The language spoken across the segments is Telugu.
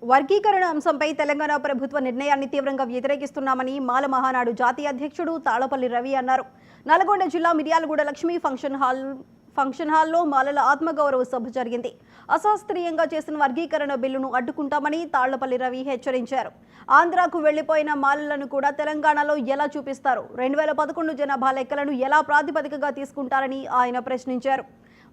వర్గీకరణ అంశంపై తెలంగాణ ప్రభుత్వ నిర్ణయాన్ని తీవ్రంగా వ్యతిరేకిస్తున్నామని మాల మహానాడు జాతీయ అధ్యక్షుడు తాళపల్లి రవి అన్నారు. నల్గొండ జిల్లా మిర్యాలగూడ లక్ష్మీ ఫంక్షన్ హాల్లో మాలల ఆత్మగౌరవ సభ జరిగింది. అశాస్త్రీయంగా చేసిన వర్గీకరణ బిల్లును అడ్డుకుంటామని తాళ్లపల్లి రవి హెచ్చరించారు. ఆంధ్రాకు వెళ్లిపోయిన మాలలను కూడా తెలంగాణలో ఎలా చూపిస్తారు? 2011 జనాభా లెక్కలను ఎలా ప్రాతిపదికగా తీసుకుంటారని ఆయన ప్రశ్నించారు.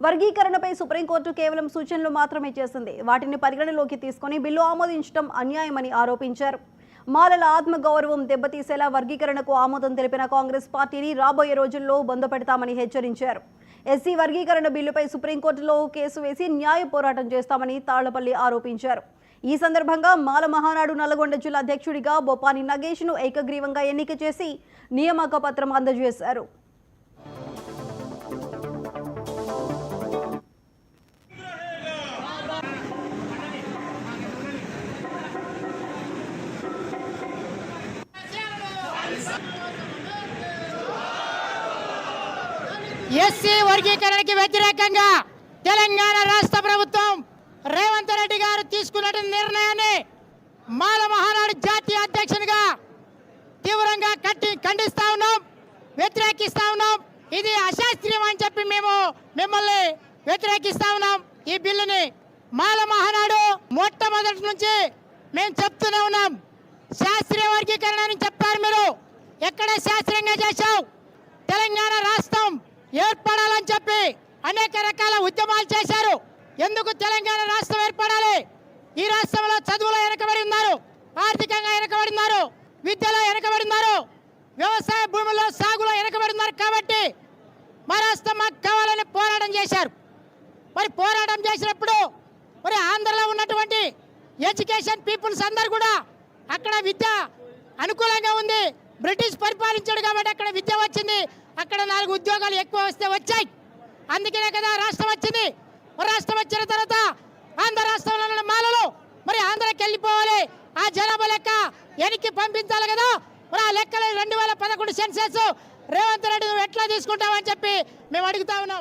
వర్గీకరణపై సుప్రీంకోర్టు కేవలం సూచనలు మాత్రమే చేసింది. వాటిని పరిగణలోకి తీసుకుని బిల్లు ఆమోదించడం అన్యాయమని ఆరోపించారు. మాలల ఆత్మగౌరవం దెబ్బతీసేలా వర్గీకరణకు ఆమోదం తెలిపిన కాంగ్రెస్ పార్టీని రాబోయే రోజుల్లో బొందపెడతామని హెచ్చరించారు. ఎస్సీ వర్గీకరణ బిల్లుపై సుప్రీంకోర్టులో కేసు వేసి న్యాయ పోరాటం చేస్తామని తాళ్లపల్లి ఆరోపించారు. ఈ సందర్భంగా మాల మహానాడు నల్గొండ జిల్లా అధ్యక్షుడిగా బొపాని నగేష్ను ఏకగ్రీవంగా ఎన్నిక చేసి నియామక పత్రం అందజేశారు. ఎస్సీ వర్గీకరణకి వ్యతిరేకంగా తెలంగాణ రాష్ట్ర ప్రభుత్వం రేవంత్ రెడ్డి గారు తీసుకున్న నిర్ణయాన్ని మాల మహానాడు జాతీయ అధ్యక్షునిగా తీవ్రంగా ఖండిస్తా ఉన్నాం, వ్యతిరేకిస్తా ఉన్నాం. ఇది అశాస్త్రీయం అని చెప్పి మేము మిమ్మల్ని వ్యతిరేకిస్తా ఉన్నాం. ఈ బిల్లుని మాల మహానాడు మొట్టమొదటి నుంచి మేము చెప్తూనే ఉన్నాం. శాస్త్రీయ వర్గీకరణ అని చెప్పారు, మీరు ఎక్కడ శాస్త్రీయంగా చేశావు? తెలంగాణ రాష్ట్రం ఏర్పడాలని చెప్పి అనేక రకాల ఉద్యమాలు చేశారు. ఎందుకు తెలంగాణ రాష్ట్రం ఏర్పడాలి? ఈ రాష్ట్రంలో చదువులో వెనకబడి ఉన్నారు, ఆర్థికంగా వెనకబడి ఉన్నారు, విద్యలో వెనకబడి ఉన్నారు, వ్యవసాయ భూముల్లో సాగులో వెనకబడి ఉన్నారు. కాబట్టి మా రాష్ట్రం మాకు కావాలని పోరాటం చేశారు. మరి పోరాటం చేసినప్పుడు మరి ఆంధ్రలో ఉన్నటువంటి ఎడ్యుకేషన్ పీపుల్స్ అందరు కూడా అక్కడ విద్య అనుకూలంగా ఉంది. బ్రిటిష్ పరిపాలించాడు కాబట్టి అక్కడ విద్య వచ్చింది. అక్కడ 4 ఉద్యోగాలు ఎక్కువ వస్తే వచ్చాయి. అందుకనే కదా రాష్ట్రం వచ్చింది. రాష్ట్రం వచ్చిన తర్వాత ఆంధ్ర రాష్ట్రంలో ఉన్న మాలలు మరి ఆంధ్రాకి వెళ్ళిపోవాలి. ఆ జనాభా లెక్క వెనక్కి పంపించాలి కదా. మరి ఆ లెక్కలు 2011 సెన్సెస్ రేవంత్ రెడ్డి ఎట్లా తీసుకుంటామని చెప్పి మేము అడుగుతా ఉన్నాం.